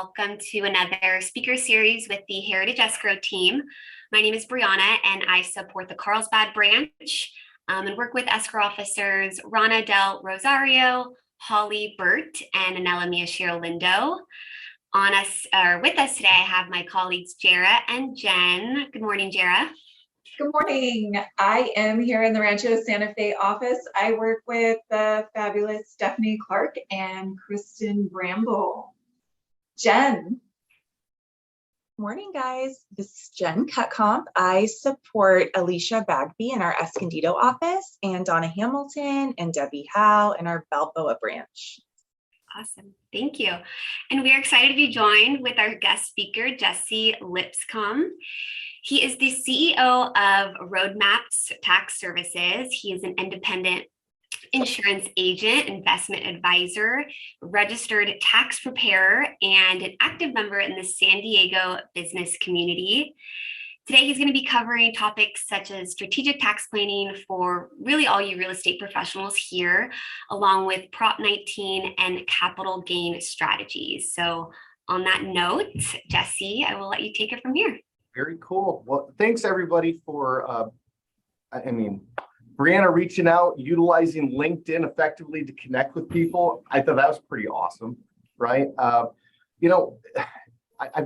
Welcome to another speaker series with the Heritage Escrow team. My name is Brianna and I support the Carlsbad branch and work with escrow officers Rana Del Rosario, Holly Burt, and Anela Miyashiro Lindo. With us today, I have my colleagues Jara and Jen. Good morning, Jara. Good morning. I am here in the Rancho Santa Fe office. I work with the fabulous Stephanie Clark and Kristen Bramble. Jen. Morning, guys. This is Jen Cutcomp. I support Alicia Bagby in our Escondido office and Donna Hamilton and Debbie Howe in our Balboa branch. Awesome. Thank you. And we are excited to be joined with our guest speaker, Jesse Lipscomb. He is the CEO of Roadmaps Tax Services. He is an independent insurance agent, investment advisor, registered tax preparer, and an active member in the San Diego business community. Today, he's going to be covering topics such as strategic tax planning for really all you real estate professionals here, along with Prop 19 and capital gain strategies. So on that note, Jesse, I will let you take it from here. Very cool. Well, thanks everybody for, Brianna reaching out, utilizing LinkedIn effectively to connect with people. I thought that was pretty awesome, right? I've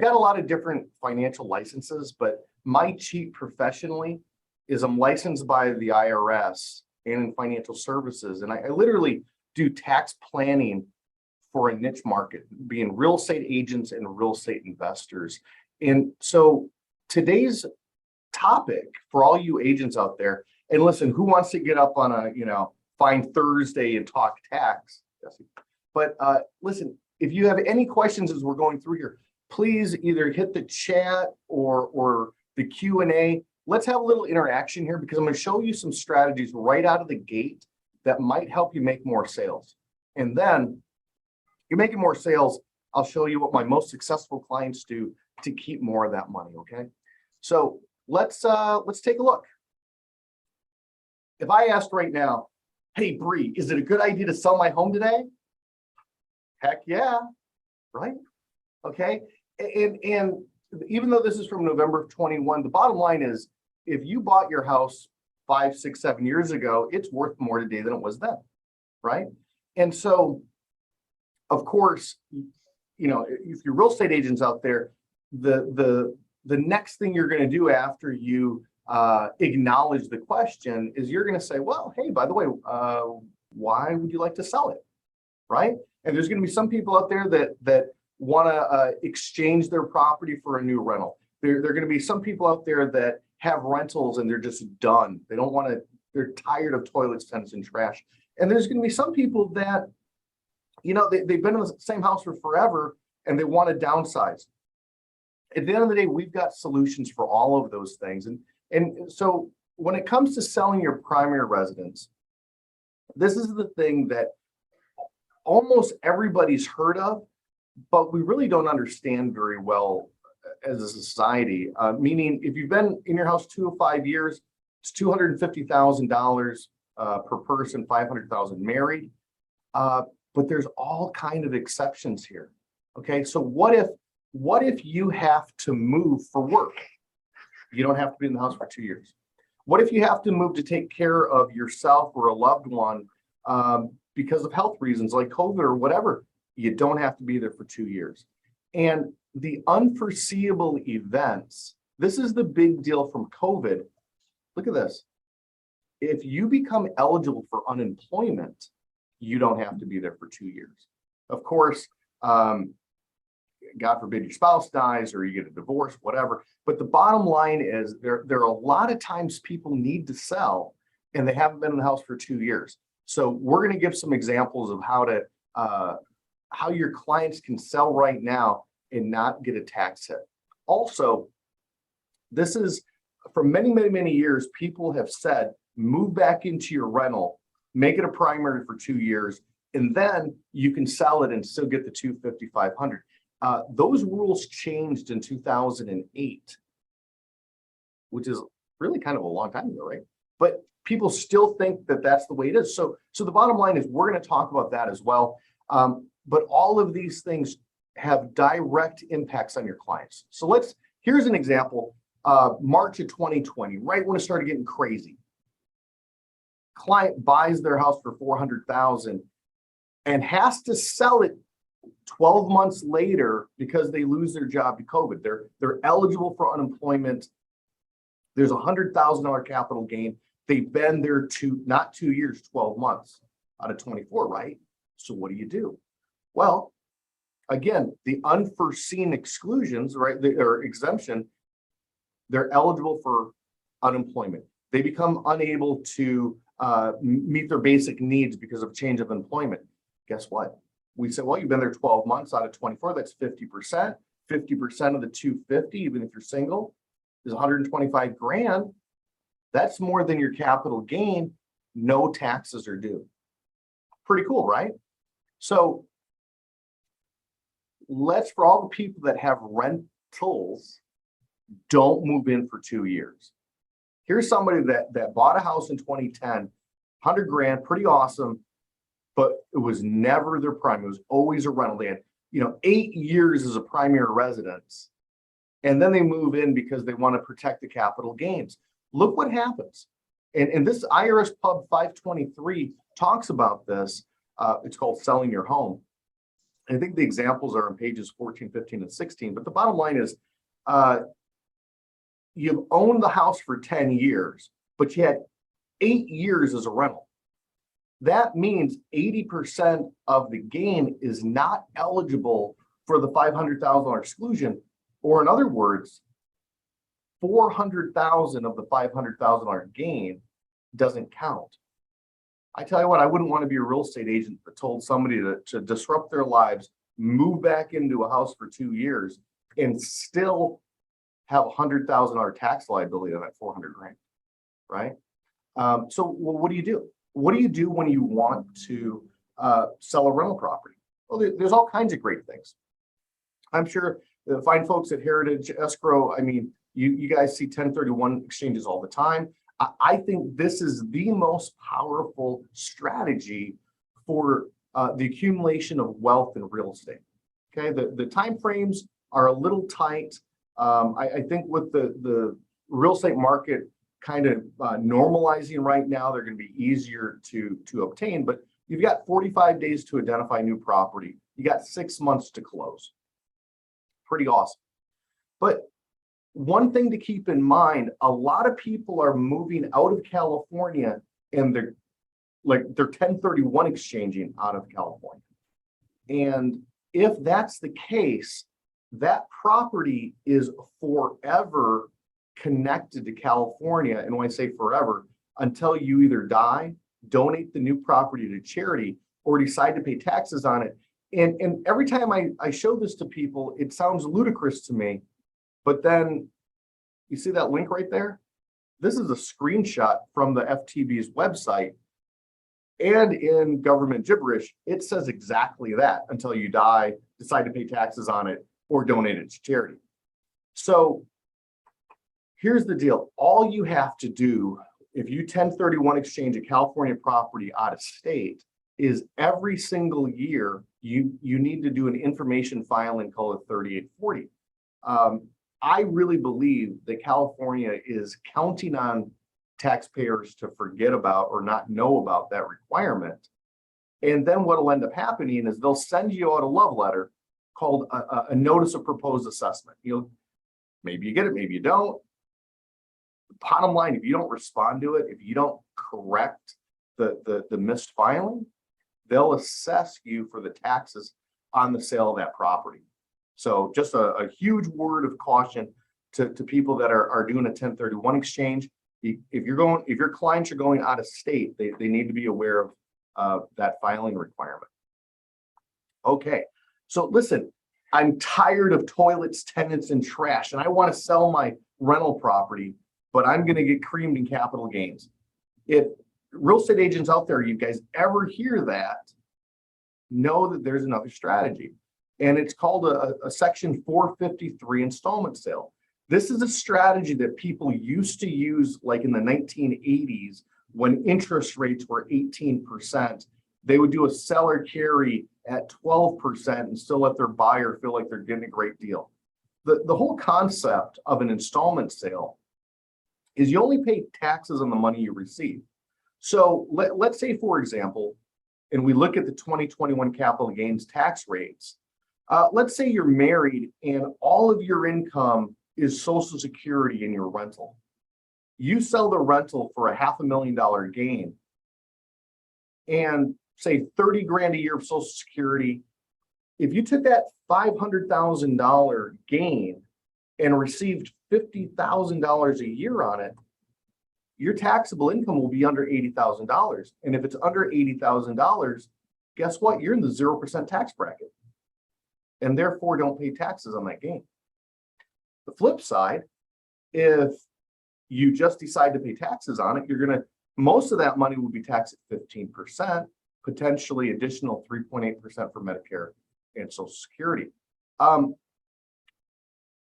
got a lot of different financial licenses, but my cheat professionally is I'm licensed by the IRS and in financial services. And I literally do tax planning for a niche market, being real estate agents and real estate investors. And so today's topic for all you agents out there, and listen, who wants to get up on a, fine Thursday and talk tax, Jesse? But listen, if you have any questions as we're going through here, please either hit the chat or the Q&A. Let's have a little interaction here because I'm going to show you some strategies right out of the gate that might help you make more sales. And then you're making more sales. I'll show you what my most successful clients do to keep more of that money. Okay. So let's take a look. If I asked right now, hey, Bree, is it a good idea to sell my home today? Heck yeah, right? Okay, and even though this is from November of 21, the bottom line is if you bought your house 5, 6, 7 years ago, it's worth more today than it was then, right? And so, of course, if you're real estate agents out there, the next thing you're going to do after you acknowledge the question is you're going to say, well, hey, by the way, why would you like to sell it, right? And there's going to be some people out there that want to exchange their property for a new rental. There are going to be some people out there that have rentals and they're just done. They don't want to, they're tired of toilets, tents, and trash. And there's going to be some people that, they've been in the same house for forever and they want to downsize. At the end of the day, we've got solutions for all of those things. And so when it comes to selling your primary residence, this is the thing that almost everybody's heard of, but we really don't understand very well as a society. Meaning if you've been in your house 2 to 5 years, it's $250,000 per person, $500,000 married. But there's all kind of exceptions here. Okay, so what if you have to move for work? You don't have to be in the house for 2 years. What if you have to move to take care of yourself or a loved one because of health reasons like COVID or whatever? You don't have to be there for 2 years. And the unforeseeable events, this is the big deal from COVID. Look at this. If you become eligible for unemployment, you don't have to be there for 2 years. Of course, God forbid your spouse dies or you get a divorce, whatever. But the bottom line is there are a lot of times people need to sell and they haven't been in the house for 2 years. So we're going to give some examples of how your clients can sell right now and not get a tax hit. Also, this is for many, many, many years, people have said, move back into your rental, make it a primary for 2 years, and then you can sell it and still get the $250,000, $500,000. Those rules changed in 2008, which is really kind of a long time ago, right? But people still think that that's the way it is. So the bottom line is we're going to talk about that as well. But all of these things have direct impacts on your clients. So here's an example. March of 2020, right when it started getting crazy. Client buys their house for $400,000 and has to sell it 12 months later because they lose their job to COVID. They're eligible for unemployment. There's a $100,000 capital gain. They've been there not 2 years, 12 months out of 24, right? So what do? Well, again, the unforeseen exclusions, right, or exemption, they're eligible for unemployment. They become unable to meet their basic needs because of change of employment. Guess what? We said, well, you've been there 12 months out of 24. That's 50%. 50% of the 250, even if you're single, is 125 grand. That's more than your capital gain. No taxes are due. Pretty cool, right? So for all the people that have rentals, don't move in for 2 years. Here's somebody that bought a house in 2010, 100 grand, pretty awesome, but it was never their prime. It was always a rental. They had, 8 years as a primary residence, and then they move in because they want to protect the capital gains. Look what happens. And this IRS Pub 523 talks about this. It's called selling your home. I think the examples are on pages 14, 15, and 16. But the bottom line is, you've owned the house for 10 years, but you had 8 years as a rental. That means 80% of the gain is not eligible for the $500,000 exclusion, or in other words, $400,000 of the $500,000 gain doesn't count. I tell you what, I wouldn't want to be a real estate agent that told somebody to disrupt their lives, move back into a house for 2 years, and still have $100,000 tax liability on that 400 grand, right? So what do? What do you do when you want to sell a rental property? Well, there's all kinds of great things. I'm sure the fine folks at Heritage Escrow, I mean, you guys see 1031 exchanges all the time. I think this is the most powerful strategy for the accumulation of wealth in real estate. Okay, the time frames are a little tight. I think with the real estate market kind of normalizing right now, they're going to be easier to obtain. But you've got 45 days to identify new property. You got 6 months to close. Pretty awesome. But one thing to keep in mind, a lot of people are moving out of California and they're 1031 exchanging out of California. And if that's the case, that property is forever connected to California. And when I say forever, until you either die, donate the new property to charity, or decide to pay taxes on it. And every time I show this to people, it sounds ludicrous to me. But then you see that link right there? This is a screenshot from the FTB's website. And in government gibberish, it says exactly that: until you die, decide to pay taxes on it, or donate it to charity. So here's the deal. All you have to do if you 1031 exchange a California property out of state is every single year you need to do an information filing called a 3840. I really believe that California is counting on taxpayers to forget about or not know about that requirement. And then what will end up happening is they'll send you out a love letter called a notice of proposed assessment. Maybe you get it, maybe you don't. The bottom line, if you don't respond to it, if you don't correct the missed filing, they'll assess you for the taxes on the sale of that property. So just a huge word of caution to people that are doing a 1031 exchange. If your clients are going out of state, they need to be aware of that filing requirement. Okay, so listen, I'm tired of toilets, tenants, and trash, and I want to sell my rental property, but I'm going to get creamed in capital gains. If real estate agents out there, you guys ever hear that, know that there's another strategy. And it's called a Section 453 installment sale. This is a strategy that people used to use like in the 1980s when interest rates were 18%. They would do a seller carry at 12% and still let their buyer feel like they're getting a great deal. The whole concept of an installment sale is you only pay taxes on the money you receive. So let's say, for example, and we look at the 2021 capital gains tax rates. Let's say you're married and all of your income is Social Security in your rental. You sell the rental for a $500,000 gain and say 30 grand a year of Social Security. If you took that $500,000 gain and received $50,000 a year on it, your taxable income will be under $80,000. And if it's under $80,000, guess what? You're in the 0% tax bracket and therefore don't pay taxes on that gain. The flip side, if you just decide to pay taxes on it, most of that money will be taxed at 15%, potentially additional 3.8% for Medicare and Social Security.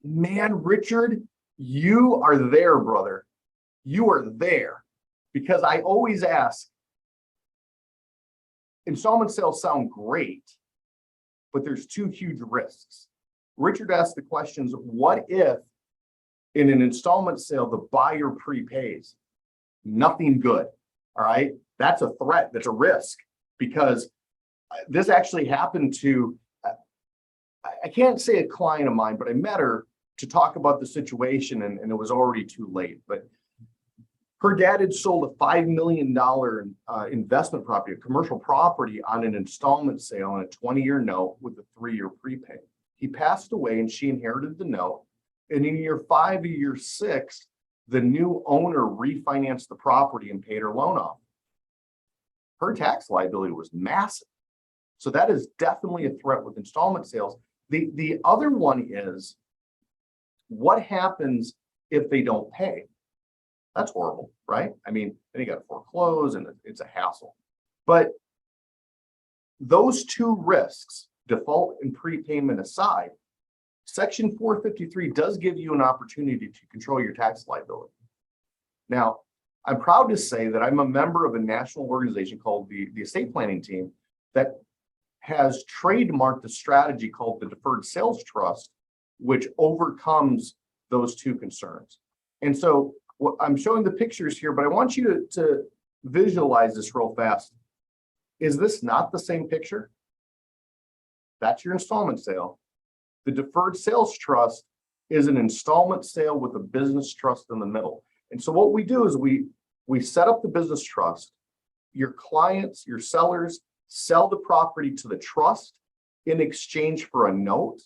Man, Richard, you are there, brother. You are there, because I always ask, installment sales sound great, but there's two huge risks. Richard asked the questions, what if in an installment sale, the buyer prepays? Nothing good, all right? That's a threat, that's a risk, because this actually happened to, I can't say a client of mine, but I met her to talk about the situation and it was already too late. But her dad had sold a $5 million investment property, a commercial property, on an installment sale on a 20-year note with a 3-year prepay. He passed away and she inherited the note. And in year 5 or year 6, the new owner refinanced the property and paid her loan off. Her tax liability was massive. So that is definitely a threat with installment sales. The other one is, what happens if they don't pay? That's horrible, right? I mean, then you got to foreclose and it's a hassle. But those two risks, default and prepayment aside, Section 453 does give you an opportunity to control your tax liability. Now, I'm proud to say that I'm a member of a national organization called the Estate Planning Team that has trademarked a strategy called the Deferred Sales Trust, which overcomes those two concerns. And so I'm showing the pictures here, but I want you to visualize this real fast. Is this not the same picture? That's your installment sale. The Deferred Sales Trust is an installment sale with a business trust in the middle. And so what we do is we set up the business trust. Your clients, your sellers, sell the property to the trust in exchange for a note.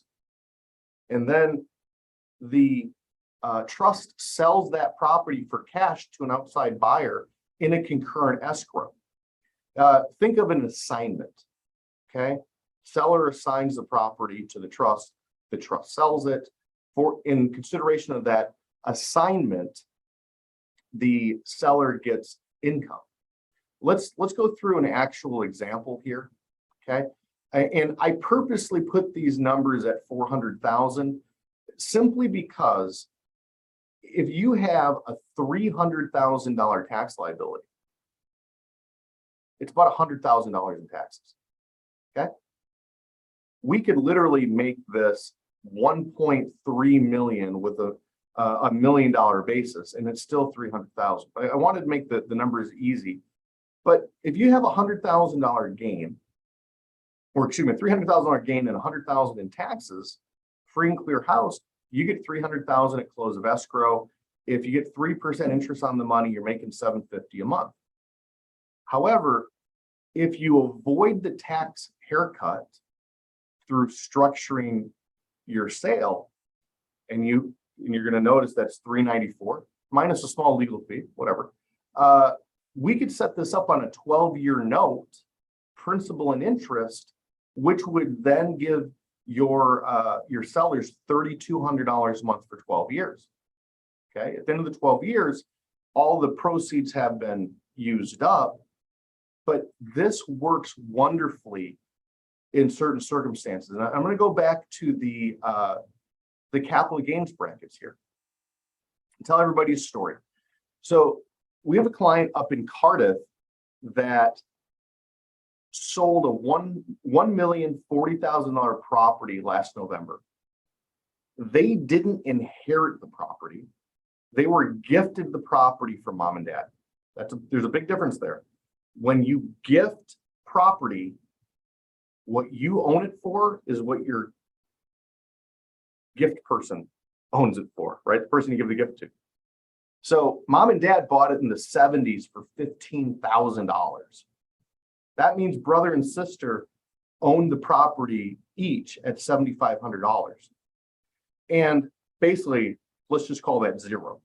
And then the trust sells that property for cash to an outside buyer in a concurrent escrow. Think of an assignment, okay? Seller assigns the property to the trust sells it. In consideration of that assignment, the seller gets income. Let's go through an actual example here, okay? And I purposely put these numbers at 400,000 simply because if you have a $300,000 tax liability, it's about $100,000 in taxes, okay? We could literally make this 1.3 million with a $1 million basis, and it's still 300,000. I wanted to make the numbers easy. But if you have a $100,000 gain, or excuse me, $300,000 gain and 100,000 in taxes, free and clear house, you get 300,000 at close of escrow. If you get 3% interest on the money, you're making $750 a month. However, if you avoid the tax haircut through structuring your sale, and you're going to notice that's $394 minus a small legal fee, whatever. We could set this up on a 12-year note, principal and interest, which would then give your sellers $3,200 a month for 12 years. Okay, at the end of the 12 years, all the proceeds have been used up, but this works wonderfully in certain circumstances. And I'm going to go back to the capital gains brackets here and tell everybody a story. So we have a client up in Cardiff that sold a $1,040,000 property last November. They didn't inherit the property. They were gifted the property from mom and dad. There's a big difference there. When you gift property, what you own it for is what your gift person owns it for, right? The person you give the gift to. So mom and dad bought it in the 70s for $15,000. That means brother and sister owned the property each at $7,500. And basically, let's just call that zero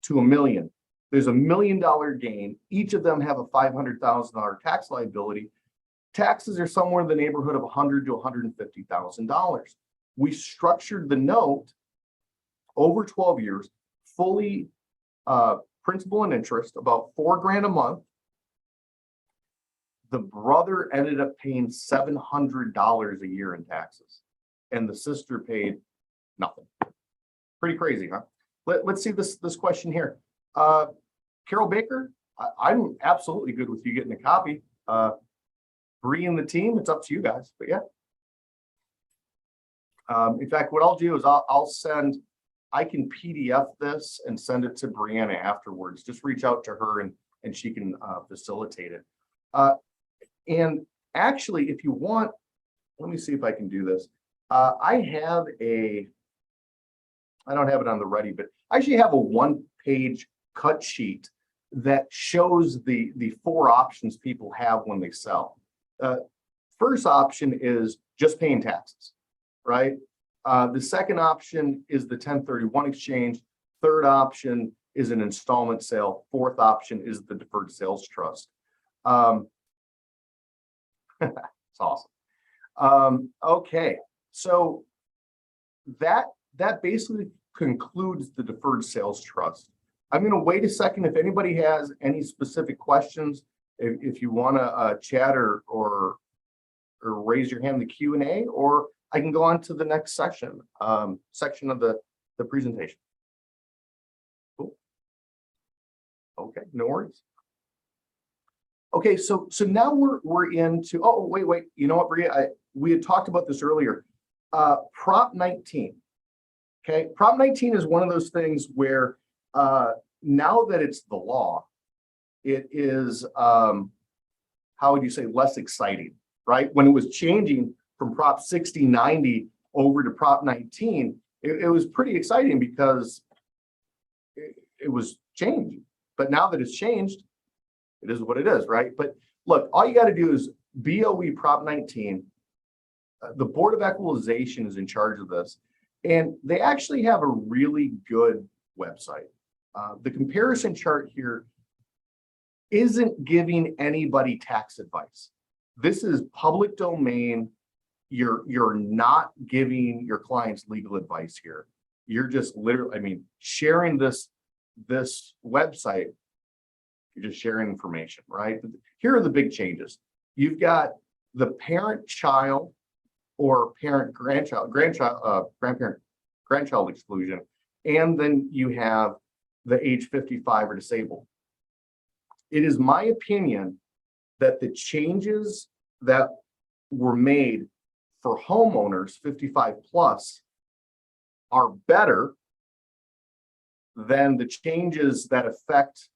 to $1 million. There's $1 million gain. Each of them have a $500,000 tax liability. Taxes are somewhere in the neighborhood of $100,000 to $150,000. We structured the note over 12 years, fully principal and interest, about $4,000 a month. The brother ended up paying $700 a year in taxes, and the sister paid nothing. Pretty crazy, huh? Let's see this question here. Carol Baker, I'm absolutely good with you getting a copy. Bree and the team, it's up to you guys, but yeah. In fact, what I'll do is I can PDF this and send it to Brianna afterwards. Just reach out to her and she can facilitate it. And actually, if you want, let me see if I can do this. I don't have it on the ready, but I actually have a one-page cut sheet that shows the 4 options people have when they sell. First option is just paying taxes, right? The second option is the 1031 exchange. Third option is an installment sale. Fourth option is the deferred sales trust. It's awesome. Okay, so that basically concludes the deferred sales trust. I'm going to wait a second. If anybody has any specific questions, if you want to chat or raise your hand in the Q&A, or I can go on to the next section of the presentation. Cool. Okay, no worries. Okay, so now we're into, oh, wait, you know what, Bria, we had talked about this earlier. Prop 19. Okay, Prop 19 is one of those things where now that it's the law, it is, how would you say, less exciting, right? When it was changing from Prop 6090 over to Prop 19, it was pretty exciting because it was changing. But now that it's changed, it is what it is, right? But look, all you got to do is BOE Prop 19. The Board of Equalization is in charge of this, and they actually have a really good website. The comparison chart here isn't giving anybody tax advice. This is public domain. You're not giving your clients legal advice here. You're just literally, sharing this website. You're just sharing information, right? Here are the big changes. You've got the parent-child or parent-grandchild, grandparent-grandchild exclusion, and then you have the age 55 or disabled. It is my opinion that the changes that were made for homeowners 55 plus are better than the changes that affect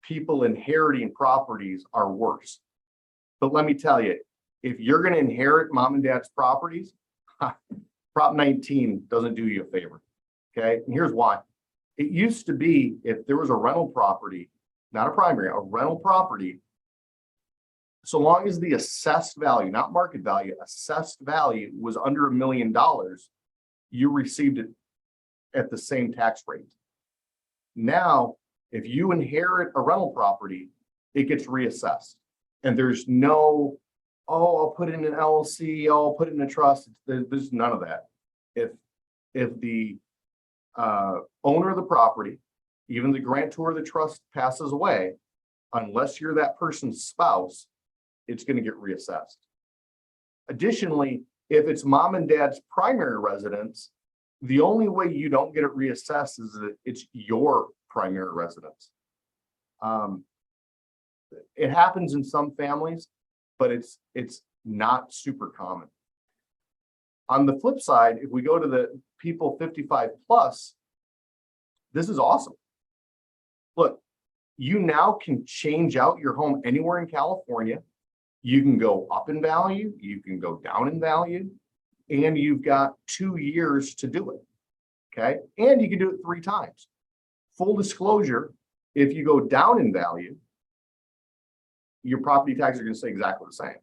people inheriting properties are worse. But let me tell you, if you're going to inherit mom and dad's properties, Prop 19 doesn't do you a favor. Okay, and here's why. It used to be if there was a rental property, not a primary, a rental property, so long as the assessed value, not market value, assessed value was under $1 million, you received it at the same tax rate. Now, if you inherit a rental property, it gets reassessed. And there's no, oh, I'll put it in an LLC, I'll put it in a trust. There's none of that. If the owner of the property, even the grantor of the trust passes away, unless you're that person's spouse, it's going to get reassessed. Additionally, if it's mom and dad's primary residence, the only way you don't get it reassessed is that it's your primary residence. It happens in some families. but it's not super common. On the flip side, if we go to the people 55 plus, this is awesome. Look, you now can change out your home anywhere in California. You can go up in value, you can go down in value, and you've got 2 years to do it. Okay, and you can do it 3 times. Full disclosure, if you go down in value, your property taxes are going to stay exactly the same.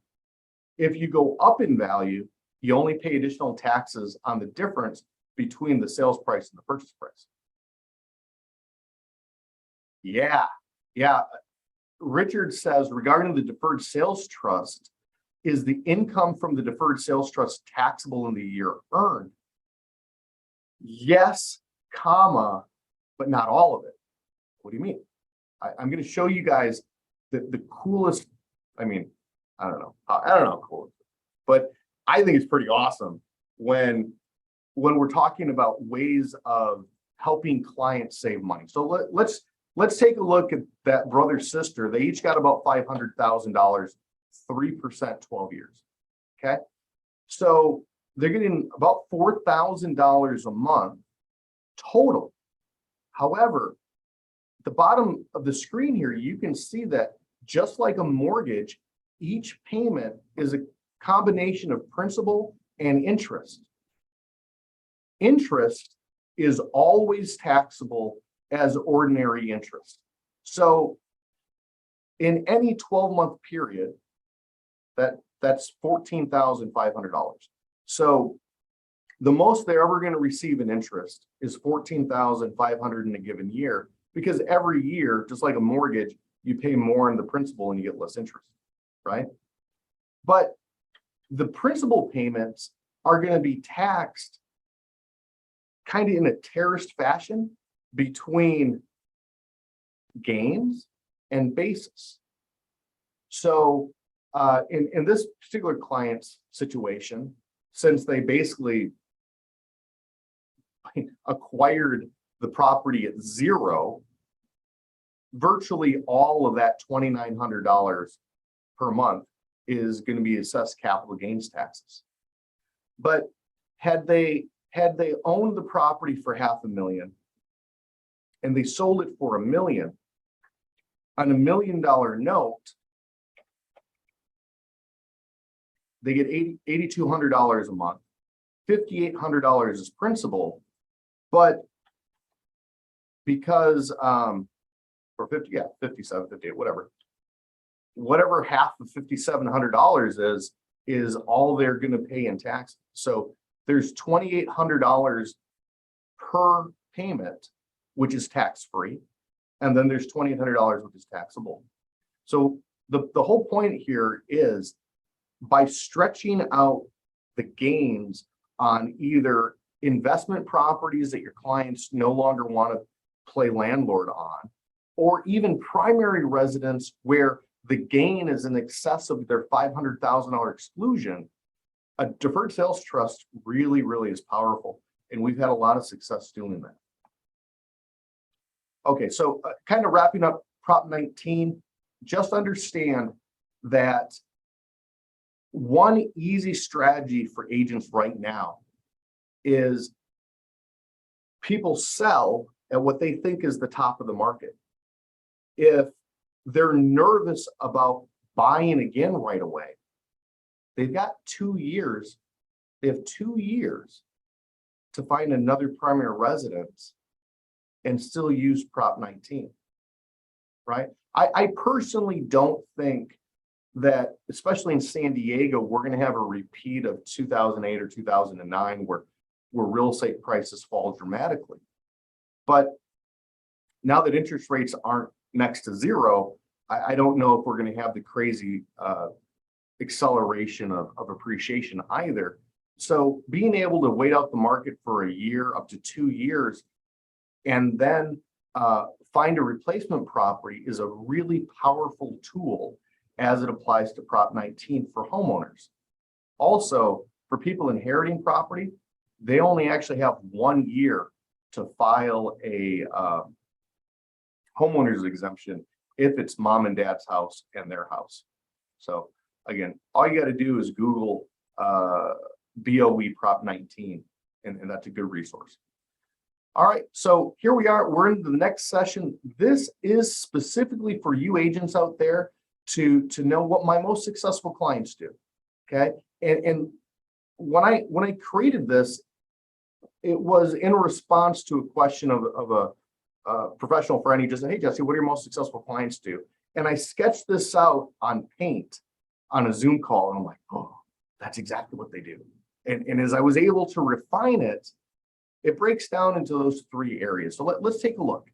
If you go up in value, you only pay additional taxes on the difference between the sales price and the purchase price. Yeah. Richard says, regarding the deferred sales trust, is the income from the deferred sales trust taxable in the year earned? Yes, comma, but not all of it. What do you mean? I'm going to show you guys the coolest. I mean, I don't know how cool it is, but I think it's pretty awesome when we're talking about ways of helping clients save money. So let's take a look at that brother sister. They each got about $500,000, 3%, 12 years. Okay, so they're getting about $4,000 a month total. However, at the bottom of the screen here, you can see that just like a mortgage, each payment is a combination of principal and interest. Interest is always taxable as ordinary interest. So in any 12-month period, that's $14,500. So the most they're ever going to receive in interest is $14,500 in a given year, because every year, just like a mortgage, you pay more in the principal and you get less interest, right? But the principal payments are going to be taxed kind of in a terraced fashion between gains and basis. So in this particular client's situation, since they basically acquired the property at zero, virtually all of that $2,900 per month is going to be assessed capital gains taxes. But had they owned the property for $500,000 and they sold it for $1 million, on $1 million note, they get $8,200 a month. $5,800 is principal, but because or 50, yeah, 57, 58, whatever half of $5,700 is all they're going to pay in taxes. So there's $2,800 per payment, which is tax-free, and then there's $2,800 which is taxable. So the whole point here is, by stretching out the gains on either investment properties that your clients no longer want to play landlord on, or even primary residence where the gain is in excess of their $500,000 exclusion, a deferred sales trust really, really is powerful. And we've had a lot of success doing that. Okay, so kind of wrapping up Prop 19, just understand that one easy strategy for agents right now is people sell at what they think is the top of the market. If they're nervous about buying again right away, they've got 2 years. They have 2 years to find another primary residence and still use Prop 19, right? I personally don't think that, especially in San Diego, we're going to have a repeat of 2008 or 2009 where real estate prices fall dramatically. But now that interest rates aren't next to zero, I don't know if we're going to have the crazy acceleration of appreciation either. So being able to wait out the market for a year, up to 2 years, and then find a replacement property is a really powerful tool as it applies to Prop 19 for homeowners. Also, for people inheriting property, they only actually have 1 year to file a homeowner's exemption if it's mom and dad's house and their house. So Again, all you got to do is Google BOE Prop 19, and that's a good resource. All right, so here we are. We're into the next session. This is specifically for you agents out there to know what my most successful clients do. Okay, and when I created this, it was in response to a question of a professional friend. He just said, "Hey Jesse, what do your most successful clients do?" And I sketched this out on Paint on a Zoom call, and I'm like, "Oh, that's exactly what they do." And as I was able to refine it, it breaks down into those three areas. So let's take a look.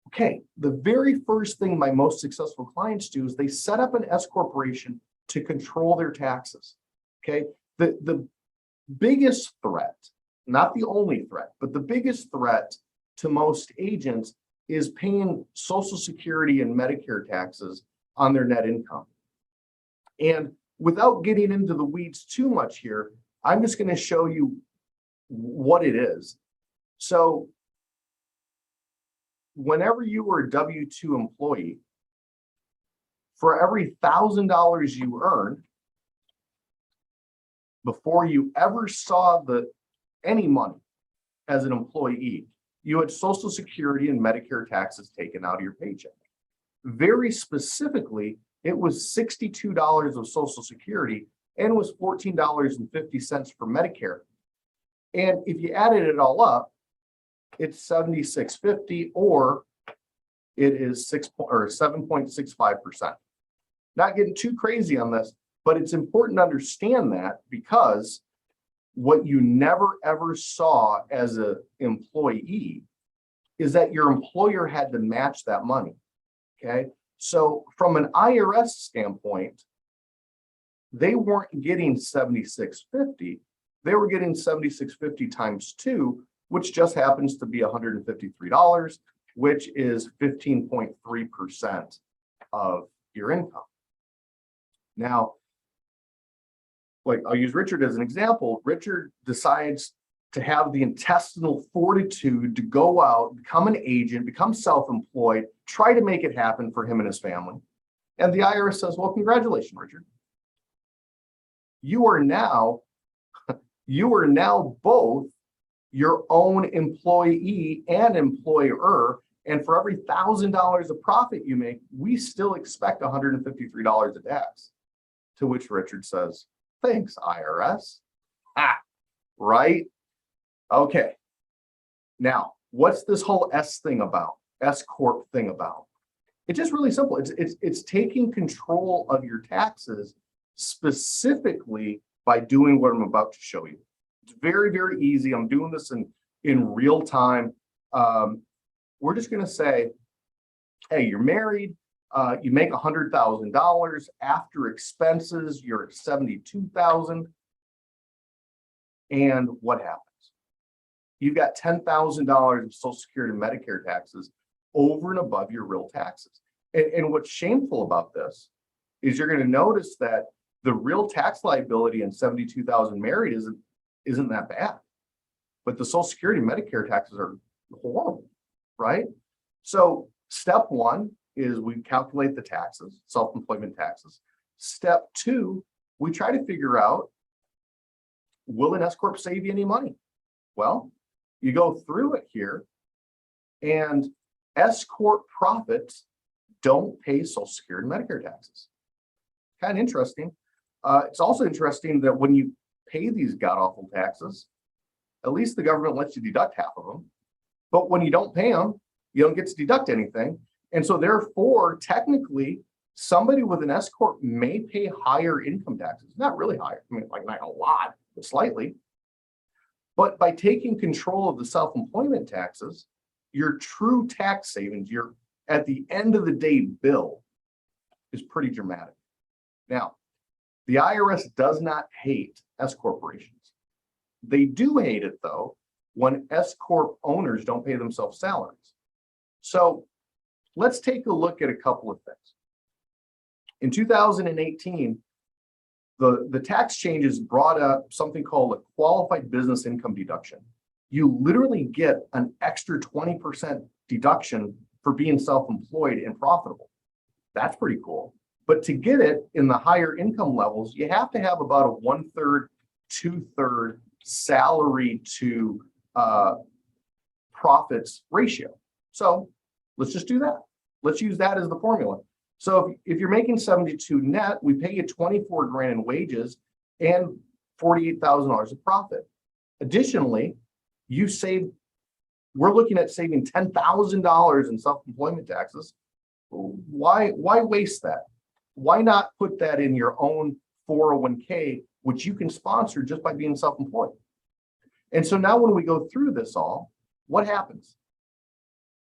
Okay, the very first thing my most successful clients do is they set up an S corporation to control their taxes. Okay, the biggest threat, not the only threat, but the biggest threat to most agents is paying Social Security and Medicare taxes on their net income. And without getting into the weeds too much here, I'm just going to show you what it is. So whenever you were a W-2 employee, for every $1,000 you earned, before you ever saw any money as an employee, you had Social Security and Medicare taxes taken out of your paycheck. Very specifically, it was $62 of Social Security and it was $14.50 for Medicare. And if you added it all up, it's $76.50, or it is 7.65%. Not getting too crazy on this, but it's important to understand that, because what you never ever saw as an employee is that your employer had to match that money. Okay, so from an IRS standpoint, they weren't getting $76.50. They were getting $76.50 times 2, which just happens to be $153, which is 15.3% of your income. Now, like, I'll use Richard as an example. Richard decides to have the intestinal fortitude to go out, become an agent, become self-employed, try to make it happen for him and his family. And the IRS says, well, congratulations, Richard. You are now both your own employee and employer. And for every $1,000 of profit you make, we still expect $153 of tax. To which Richard says, thanks, IRS. Right? Okay. Now, what's this whole S thing about? S Corp thing about? It's just really simple. It's taking control of your taxes, specifically by doing what I'm about to show you. It's very, very easy. I'm doing this in real time. We're just going to say, hey, you're married. You make $100,000 after expenses. You're at $72,000. And what happens? You've got $10,000 of Social Security and Medicare taxes over and above your real taxes. And what's shameful about this is you're going to notice that the real tax liability in $72,000 married isn't that bad, but the Social Security and Medicare taxes are horrible, right? So step one is we calculate the taxes, self-employment taxes. Step two, we try to figure out, will an S Corp save you any money? Well, you go through it here, and S Corp profits don't pay Social Security and Medicare taxes. Kind of interesting. It's also interesting that when you pay these god-awful taxes, at least the government lets you deduct half of them. But when you don't pay them, you don't get to deduct anything. And so therefore, technically, somebody with an S Corp may pay higher income taxes. Not really higher, I mean, like not a lot, but slightly. But by taking control of the self-employment taxes, your true tax savings, your at the end of the day bill, is pretty dramatic. Now, the IRS does not hate S corporations. They do hate it, though, when S Corp owners don't pay themselves salaries. So let's take a look at a couple of things. In 2018, the tax changes brought up something called a qualified business income deduction. You literally get an extra 20% deduction for being self-employed and profitable. That's pretty cool. But to get it in the higher income levels, you have to have about a 1/3, 2/3 salary to profits ratio. So let's just do that. Let's use that as the formula. So if you're making 72 net, we pay you 24 grand in wages and $48,000 of profit. Additionally, we're looking at saving $10,000 in self-employment taxes. Why waste that? Why not put that in your own 401k, which you can sponsor just by being self-employed? And so now when we go through this all, what happens?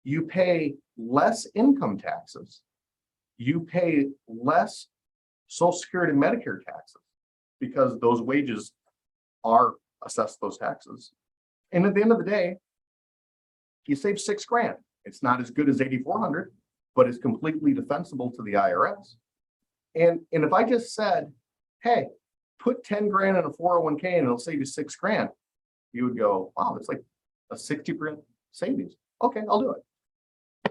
You pay less income taxes. You pay less Social Security and Medicare taxes because those wages are assessed those taxes. And at the end of the day, you save $6 grand. It's not as good as 8,400, but it's completely defensible to the IRS. And if I just said, hey, put 10 grand in a 401k and it'll save you $6 grand, you would go, wow, it's like a 60% savings. Okay, I'll do it.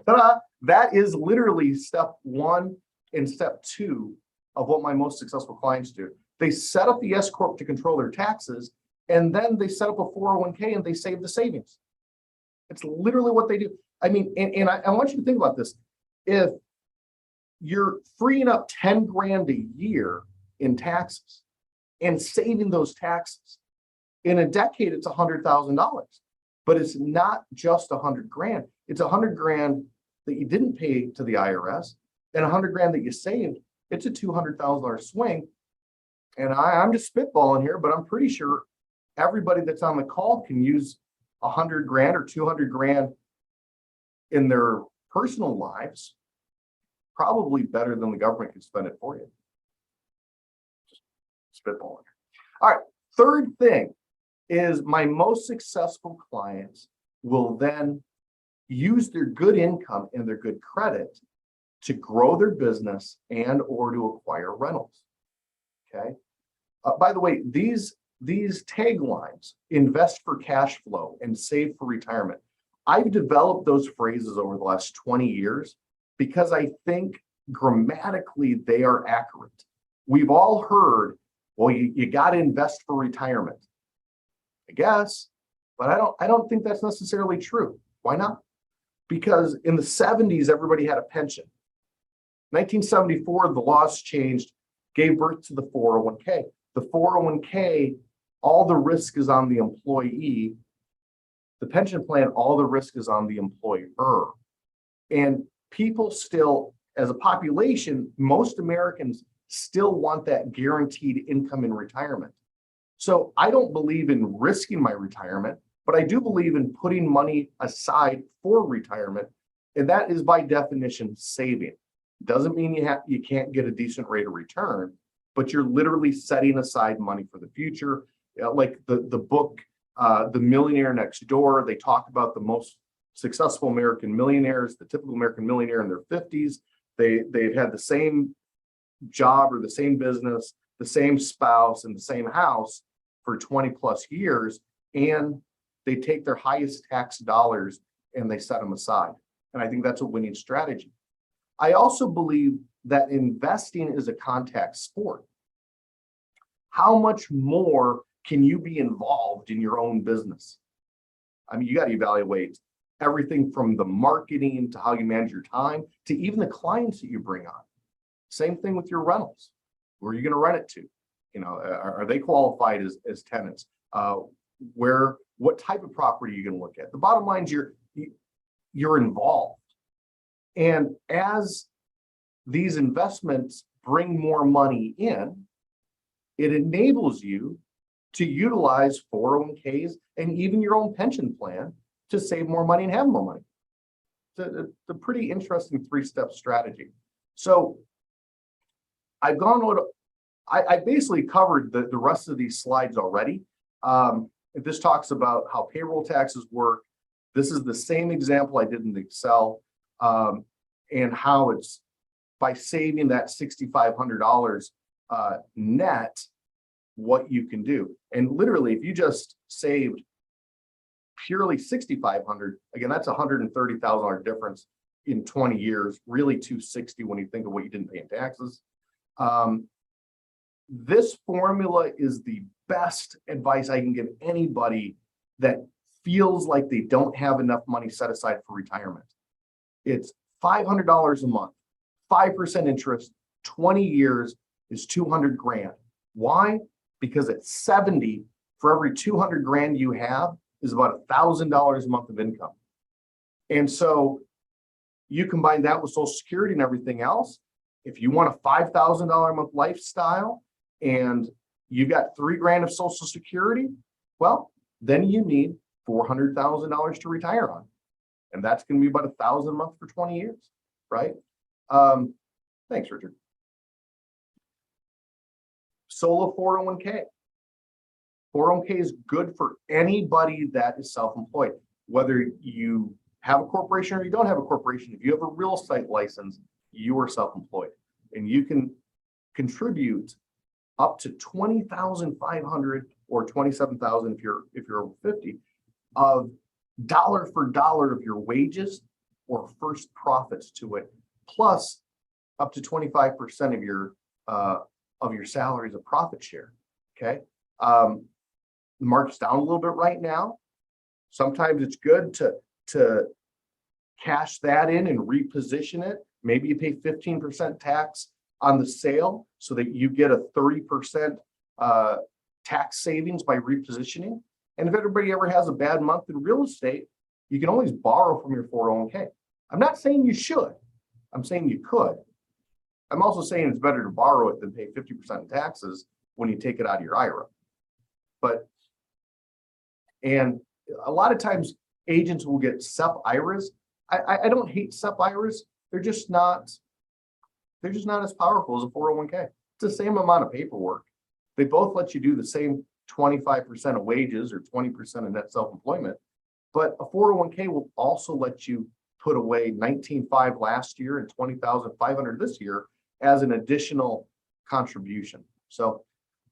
Ta-da! That is literally step 1 and step 2 of what my most successful clients do. They set up the S Corp to control their taxes, and then they set up a 401k and they save the savings. It's literally what they do. I mean, and I want you to think about this. If you're freeing up 10 grand a year in taxes and saving those taxes, in a decade, it's $100,000. But it's not just 100 grand. It's 100 grand that you didn't pay to the IRS and 100 grand that you saved. It's a $200,000 swing. And I'm just spitballing here, but I'm pretty sure everybody that's on the call can use 100 grand or 200 grand in their personal lives, probably better than the government can spend it for you. Spitballing. All right, third thing is my most successful clients will then use their good income and their good credit to grow their business and or to acquire rentals. Okay. By the way, these taglines, invest for cash flow and save for retirement, I've developed those phrases over the last 20 years because I think grammatically they are accurate. We've all heard, well, you got to invest for retirement. I guess, but I don't think that's necessarily true. Why not? Because in the 70s, everybody had a pension. 1974, the laws changed, gave birth to the 401k. The 401k, all the risk is on the employee. The pension plan, all the risk is on the employer. And people still, as a population, most Americans still want that guaranteed income in retirement. So I don't believe in risking my retirement, but I do believe in putting money aside for retirement. And that is by definition saving. Doesn't mean you can't get a decent rate of return, but you're literally setting aside money for the future. Like the book, The Millionaire Next Door, they talk about the most successful American millionaires, the typical American millionaire in their 50s. They've had the same job or the same business, the same spouse, and the same house for 20 plus years, and they take their highest tax dollars and they set them aside. And I think that's a winning strategy. I also believe that investing is a contact sport. How much more can you be involved in your own business? I mean, you got to evaluate everything from the marketing to how you manage your time to even the clients that you bring on. Same thing with your rentals. Where are you going to rent it to? You know, are they qualified as tenants? What type of property are you going to look at? The bottom line is you're involved. And as these investments bring more money in, it enables you to utilize 401ks and even your own pension plan to save more money and have more money. It's a pretty interesting 3-step strategy. So I've gone over, I basically covered the rest of these slides already. This talks about how payroll taxes work. This is the same example I did in Excel, and how it's by saving that $6,500 net, what you can do. And literally, if you just saved purely $6,500, again, that's $130,000 difference in 20 years, really $260 when you think of what you didn't pay in taxes. This formula is the best advice I can give anybody that feels like they don't have enough money set aside for retirement. It's $500 a month, 5% interest, 20 years is 200 grand. Why? Because at 70, for every 200 grand you have is about $1,000 a month of income. And so you combine that with Social Security and everything else. If you want a $5,000 a month lifestyle and you got 3 grand of Social Security, well, then you need $400,000 to retire on. And that's going to be about $1,000 a month for 20 years, right? Thanks, Richard. Solo 401k. 401k is good for anybody that is self-employed, whether you have a corporation or you don't have a corporation. If you have a real estate license, you are self-employed, and you can contribute up to $20,500 or $27,000 if you're over 50 of dollar for dollar of your wages or first profits to it, plus up to 25% of your salary as a profit share. Okay, the market's down a little bit right now. Sometimes it's good to cash that in and reposition it. Maybe you pay 15% tax on the sale so that you get a 30% tax savings by repositioning. And if everybody ever has a bad month in real estate, you can always borrow from your 401k. I'm not saying you should. I'm saying you could. I'm also saying it's better to borrow it than pay 50% in taxes when you take it out of your IRA. And a lot of times agents will get SEP IRAs. I don't hate SEP IRAs. They're just not as powerful as a 401k. It's the same amount of paperwork. They both let you do the same 25% of wages or 20% of net self-employment, but a 401k will also let you put away $19,500 last year and $20,500 this year as an additional contribution. So,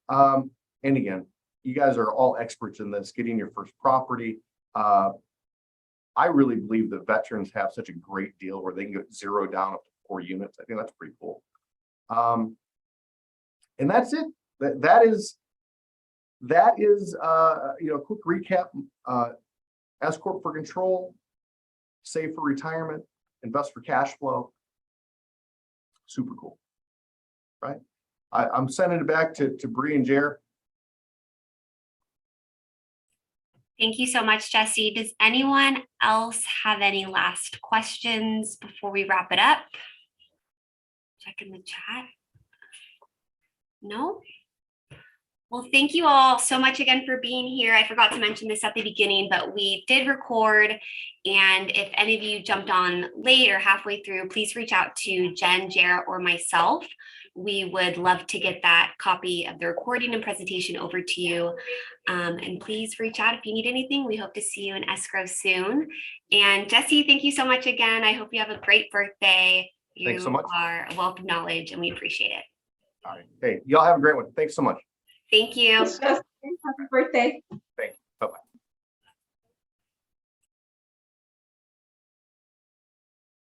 and again, you guys are all experts in this, getting your first property. I really believe that veterans have such a great deal where they can get 0 down up to 4 units. I think that's pretty cool. And that's it. That is a quick recap. S corp for control, save for retirement, invest for cash flow. Super cool, right? I'm sending it back to Bree and Jer. Thank you so much, Jesse. Does anyone else have any last questions before we wrap it up? Check in the chat. No? Well, thank you all so much again for being here. I forgot to mention this at the beginning, but we did record. And if any of you jumped on late or halfway through, please reach out to Jen, Jarrett, or myself. We would love to get that copy of the recording and presentation over to you. And please reach out if you need anything. We hope to see you in escrow soon. And Jesse, thank you so much again. I hope you have a great birthday. Thanks so much. You are a wealth of knowledge and we appreciate it. All right. Hey, y'all have a great one. Thanks so much. Thank you. Happy birthday. Thanks.